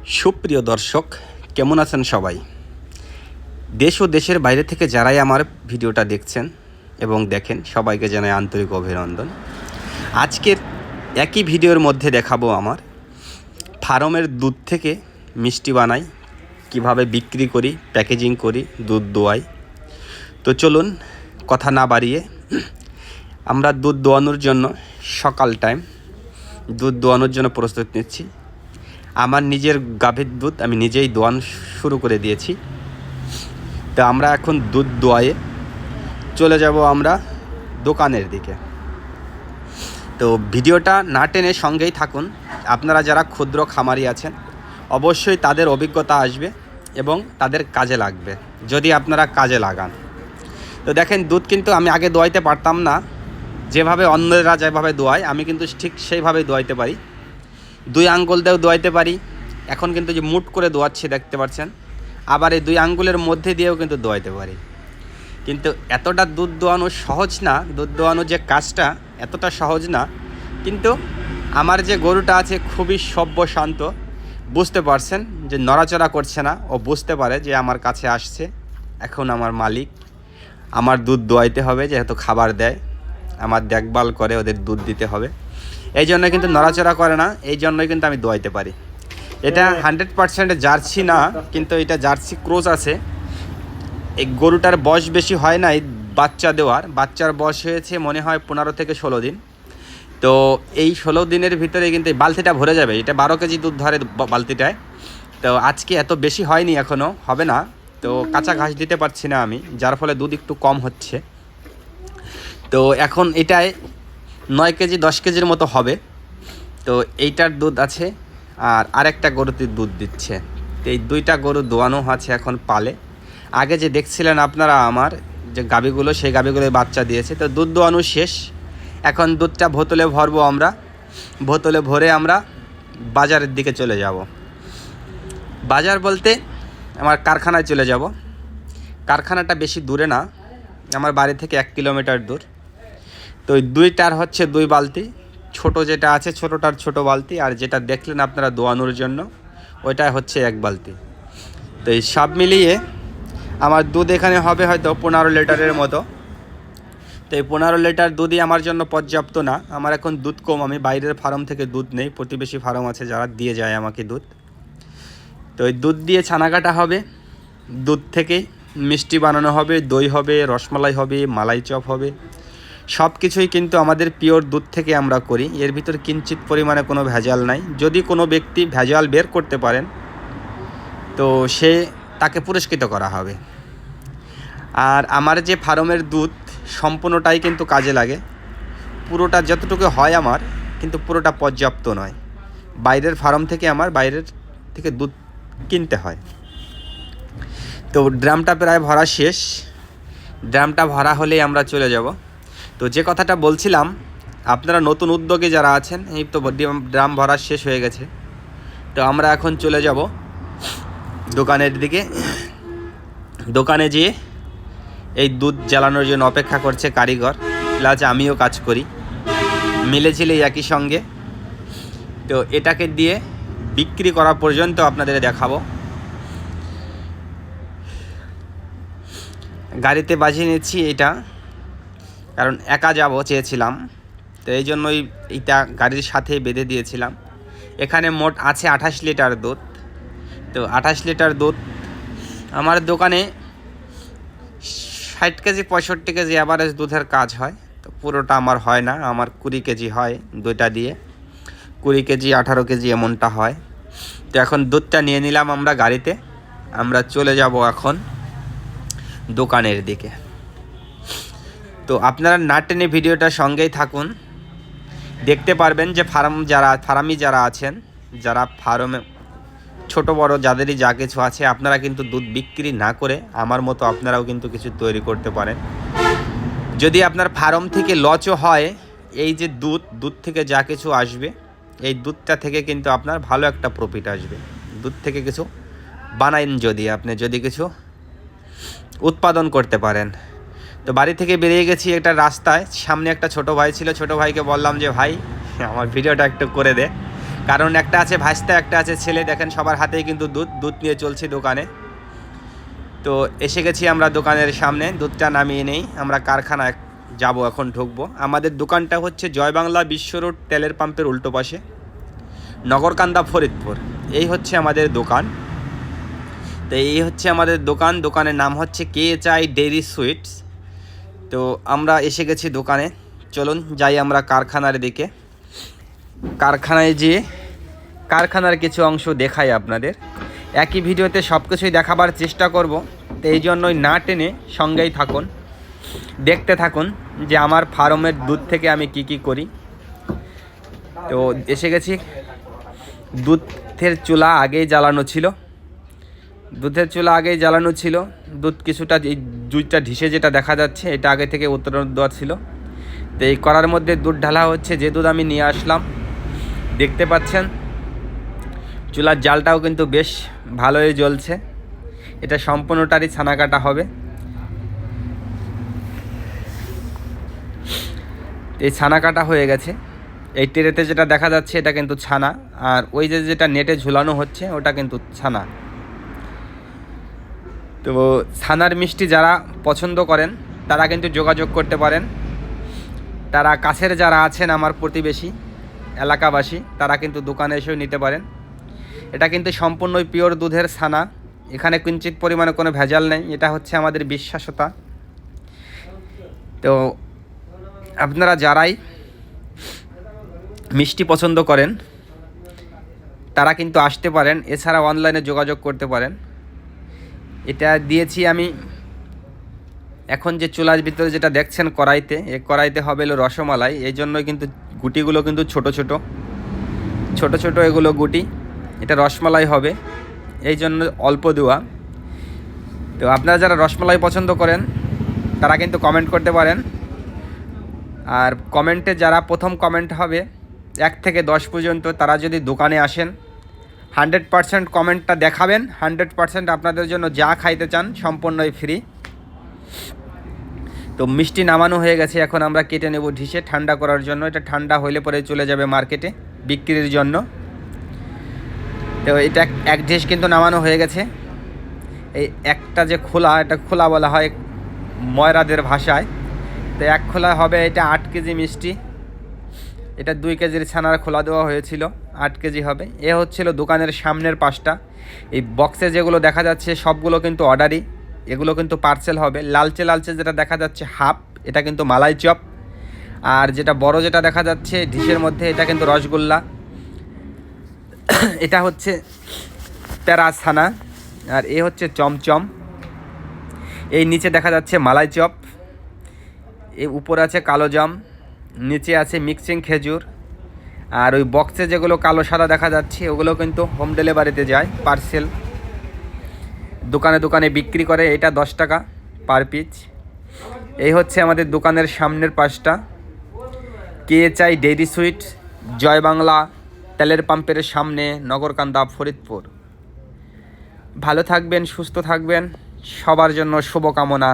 সুপ্রিয় দর্শক, কেমন আছেন সবাই? দেশ ও দেশের বাইরে থেকে যারাই আমার ভিডিওটা দেখছেন এবং দেখেন, সবাইকে জানাই আন্তরিক অভিনন্দন। আজকের একই ভিডিওর মধ্যে দেখাবো আমার ফার্মের দুধ থেকে মিষ্টি বানাই, কিভাবে বিক্রি করি, প্যাকেজিং করি, দুধ দোয়াই। তো চলুন কথা না বাড়িয়ে আমরা দুধ দোয়ানোর জন্য সকাল টাইম দুধ দোয়ানোর জন্য প্রস্তুত নিচ্ছি। আমার নিজের গাভীর দুধ আমি নিজেই দোয়ান শুরু করে দিয়েছি। তো আমরা এখন দুধ দোয়ায়ে চলে যাব আমরা দোকানের দিকে। তো ভিডিওটা না টেনে সঙ্গেই থাকুন। আপনারা যারা ক্ষুদ্র খামারি আছেন, অবশ্যই তাদের অভিজ্ঞতা আসবে এবং তাদের কাজে লাগবে যদি আপনারা কাজে লাগান। তো দেখেন, দুধ কিন্তু আমি আগে দোয়াইতে পারতাম না, যেভাবে অন্যরা যেভাবে দোয়ায় আমি কিন্তু ঠিক সেইভাবেই দোয়াইতে পারি। 2 আঙ্গুল দিয়েও দোয়াইতে পারি। এখন কিন্তু যে মুট করে দোয়াচ্ছি দেখতে পাচ্ছেন, আবার এই 2 আঙ্গুলের মধ্যে দিয়েও কিন্তু দোয়াইতে পারি। কিন্তু এতটা দুধ দোয়ানো সহজ না, দুধ দোয়ানো যে কাজটা এতটা সহজ না। কিন্তু আমার যে গরুটা আছে খুবই সভ্য শান্ত, বুঝতে পারছেন যে নড়াচড়া করছে না। ও বুঝতে পারে যে আমার কাছে আসছে, এখন আমার মালিক, আমার দুধ দোয়াইতে হবে, যেহেতু খাবার দেয়, আমার দেখভাল করে, ওদের দুধ দিতে হবে। এই জন্য কিন্তু নড়াচড়া করে না, এই জন্যই কিন্তু আমি দোয়াইতে পারি। এটা 100% জার্সি না, কিন্তু এটা জার্সি ক্রস আছে। এই গরুটার বয়স বেশি হয় না, এই বাচ্চার বয়স হয়েছে মনে হয় 15 থেকে 16 দিন। তো এই 16 দিনের ভিতরে কিন্তু এই বালতিটা ভরে যাবে। এটা 12 কেজি দুধ ধরে বালতিটায়। তো আজকে এত বেশি হয়নি, এখনও হবে না। তো কাঁচা ঘাস দিতে পারছি না আমি, যার ফলে দুধ একটু কম হচ্ছে। তো এখন এটায় 9 কেজি 10 কেজির মতো হবে। তো এইটার দুধ আছে, আর আরেকটা গরুতে দুধ দিচ্ছে। তো এই 2টা গরু দোয়ানো আছে এখন পালে। আগে যে দেখছিলেন আপনারা আমার যে গাভীগুলো, সেই গাভীগুলো বাচ্চা দিয়েছে। তো দুধ দোয়ানো শেষ, এখন দুধটা বোতলে ভরবো আমরা। বোতলে ভরে আমরা বাজারের দিকে চলে যাব। বাজার বলতে আমার কারখানায় চলে যাব। কারখানাটা বেশি দূরে না, আমার বাড়ি থেকে 1 কিলোমিটার দূর। তো ওই 2টার হচ্ছে 2 বালতি, ছোট যেটা আছে ছোটোটার ছোট বালতি, আর যেটা দেখলেন আপনারা দোয়ানোর জন্য ওইটা হচ্ছে 1 বালতি। তো এই সব মিলিয়ে আমার দুধ এখানে হবে হয়তো 15 লিটারের মতো। তো এই 15 লিটার দুধই আমার জন্য পর্যাপ্ত না। আমার এখন দুধ কম, আমি বাইরের ফার্ম থেকে দুধ নেই, প্রতিবেশী ফার্ম আছে যারা দিয়ে যায় আমাকে দুধ। তো ওই দুধ দিয়ে ছানা কাটা হবে, দুধ থেকে মিষ্টি বানানো হবে, দই হবে, রসমালাই হবে, মালাই চপ হবে। সব কিছুই কিন্তু আমাদের পিওর দুধ থেকে আমরা করি। এর ভিতর কিঞ্চিত পরিমাণে কোনো ভেজাল নাই। যদি কোনো ব্যক্তি ভেজাল বের করতে পারেন, তো তাকে পুরস্কৃত করা হবে। আর আমার যে ফার্মের দুধ সম্পূর্ণটাই কিন্তু কাজে লাগে। পুরোটা যতটুকু হয় আমার, কিন্তু পুরোটা পর্যাপ্ত নয়। বাইরের ফার্ম থেকে বাইরের থেকে দুধ কিনতে হয়। তো ড্রামটা প্রায় ভরা শেষ। ড্রামটা ভরা হলেই আমরা চলে যাব। তো যে কথাটা বলছিলাম, আপনারা নতুন উদ্যোগে যারা আছেন, এই তো ড্রাম ভরা শেষ হয়ে গেছে। তো আমরা এখন চলে যাব দোকানের দিকে। দোকানে যেয়ে এই দুধ জ্বালানোর জন্য অপেক্ষা করছে কারিগর, প্লাস আমিও কাজ করি, মিলেছিলে একই সঙ্গে। তো এটাকে দিয়ে বিক্রি করা পর্যন্ত আপনাদের দেখাবো। গাড়িতে বাজিয়ে নিচ্ছি এটা, কারণ একা যাব চেয়েছিলাম, তো এই জন্যই এইটা গাড়ির সাথে বেঁধে দিয়েছিলাম। এখানে মোট আছে 28 লিটার দুধ। তো 28 লিটার দুধ আমার দোকানে 60 কেজি 65 কেজি অ্যাভারেজ দুধের কাজ হয়। তো পুরোটা আমার হয় না, আমার 20 কেজি হয়, 2টা দিয়ে 20 কেজি 18 কেজি এমনটা হয়। তো এখন দুধটা নিয়ে নিলাম আমরা গাড়িতে, আমরা চলে যাব এখন দোকানের দিকে। তো আপনারা না টেনে ভিডিওটা সঙ্গেই থাকুন, দেখতে পারবেন যে ফার্মি যারা আছেন, যারা ফার্মে ছোট বড় যাদেরই যা কিছু আছে, আপনারা কিন্তু দুধ বিক্রি না করে আমার মতো আপনারাও কিন্তু কিছু তৈরি করতে পারেন। যদি আপনার ফার্ম থেকে লচও হয়, এই যে দুধ থেকে যা কিছু আসবে, এই দুধটা থেকে কিন্তু আপনার ভালো একটা প্রফিট আসবে। দুধ থেকে কিছু বানাইন, যদি কিছু উৎপাদন করতে পারেন। তো বাড়ি থেকে বেরিয়ে গেছি একটা রাস্তায়, সামনে একটা ছোট ভাই ছিল। ছোট ভাইকে বললাম যে ভাই, আমার ভিডিওটা একটু করে দে, কারণ একটা আছে ভাস্তা, একটা আছে ছেলে। দেখেন সবার হাতেই কিন্তু দুধ নিয়ে চলছে দোকানে। তো এসে গেছি আমরা দোকানের সামনে, দুধটা নামিয়ে নেই, আমরা কারখানায় যাব, এখন ঢুকবো। আমাদের দোকানটা হচ্ছে জয় বাংলা বিশ্ব রোড তেলের পাম্পের উল্টো পাশে, নগরকান্দা, ফরিদপুর। এই হচ্ছে আমাদের দোকান। তো এই হচ্ছে আমাদের দোকান। দোকানের নাম হচ্ছে KHI ডেইরি সুইটস। তো আমরা এসে গেছি দোকানে। চলুন যাই আমরা কারখানার দিকে। কারখানায় যেয়ে কারখানার কিছু অংশ দেখাই আপনাদের। একই ভিডিওতে সব কিছুই দেখাবার চেষ্টা করব, তো এই জন্যই না টেনে সঙ্গেই থাকুন, দেখতে থাকুন যে আমার ফার্মের দুধ থেকে আমি কি করি। তো এসে গেছি। দুধের চুলা আগেই জ্বালানো ছিল, দুধ কিছুটা, এই দুধটা ঢিসে যেটা দেখা যাচ্ছে এটা আগে থেকে উত্তোলন দেওয়া ছিল। তো এই কড়ার মধ্যে দুধ ঢালা হচ্ছে, যে দুধ আমি নিয়ে আসলাম। দেখতে পাচ্ছেন চুলার জালটাও কিন্তু বেশ ভালোই জ্বলছে। এটা সম্পূর্ণটারই ছানা কাটা হবে। এই ছানা কাটা হয়ে গেছে। এই ট্রেতে যেটা দেখা যাচ্ছে এটা কিন্তু ছানা, আর ওই যেটা নেটে ঝুলানো হচ্ছে ওটা কিন্তু ছানা। তো ছানার মিষ্টি যারা পছন্দ করেন তারা কিন্তু যোগাযোগ করতে পারেন। তারা কাছের যারা আছেন আমার প্রতিবেশী এলাকাবাসী, তারা কিন্তু দোকানে এসেও নিতে পারেন। এটা কিন্তু সম্পূর্ণই পিওর দুধের ছানা, এখানে কিঞ্চিত পরিমাণে কোনো ভেজাল নেই। এটা হচ্ছে আমাদের বিশ্বাসতা। তো আপনারা যারাই মিষ্টি পছন্দ করেন তারা কিন্তু আসতে পারেন, এছাড়া অনলাইনে যোগাযোগ করতে পারেন। এটা দিয়েছি আমি এখন যে চুলার ভিতরে যেটা দেখছেন কড়াইতে, এই কড়াইতে হবে হলো রসমালাই। এই জন্যই কিন্তু গুটিগুলো কিন্তু ছোট ছোট এগুলো গুটি, এটা রসমালাই হবে, এই জন্য অল্প দেওয়া। তো আপনারা যারা রসমালাই পছন্দ করেন তারা কিন্তু কমেন্ট করতে পারেন। আর কমেন্টে যারা প্রথম কমেন্ট হবে 1 থেকে 10 পর্যন্ত, তারা যদি দোকানে আসেন 100% কমেন্টটা দেখাবেন। 100% আপনাদের জন্য যা খাইতে চান সম্পূর্ণই ফ্রি। তো মিষ্টি নামানো হয়ে গেছে, এখন আমরা কেটে নেব ঢিসে ঠান্ডা করার জন্য। এটা ঠান্ডা হইলে পরে চলে যাবে মার্কেটে বিক্রির জন্য। তো এটা এক ঢিস কিন্তু নামানো হয়ে গেছে। এই একটা যে খোলা, এটা খোলা বলা হয় ময়রাদের ভাষায়। তো এক খোলা হবে এটা 8 কেজি মিষ্টি। এটা 2 কেজির ছানার খোলা দেওয়া হয়েছিল, 8 কেজি হবে। এ হচ্ছিল দোকানের সামনের পাশটা। এই বক্সে যেগুলো দেখা যাচ্ছে সবগুলো কিন্তু অর্ডারই, এগুলো কিন্তু পার্সেল হবে। লালচে যেটা দেখা যাচ্ছে হাফ, এটা কিন্তু মালাই চপ। আর যেটা বড় যেটা দেখা যাচ্ছে ডিশের মধ্যে, এটা কিন্তু রসগোল্লা। এটা হচ্ছে প্যারা ছানা, আর এ হচ্ছে চমচম। এই নিচে দেখা যাচ্ছে মালাই চপ, এই উপরে আছে কালো জাম, নিচে আছে মিক্সিং খেজুর। আর ওই বক্সে যেগুলো কালো সাদা দেখা যাচ্ছে ওগুলো কিন্তু হোম ডেলিভারিতে যায়, পার্সেল। দোকানে বিক্রি করে, এটা 10 টাকা পার পিস। এই হচ্ছে আমাদের দোকানের সামনের পাশটা, KHI ডেইরি সুইট, জয় বাংলা তেলের পাম্পের সামনে, নগরকান্দা, ফরিদপুর। ভালো থাকবেন, সুস্থ থাকবেন, সবার জন্য শুভকামনা।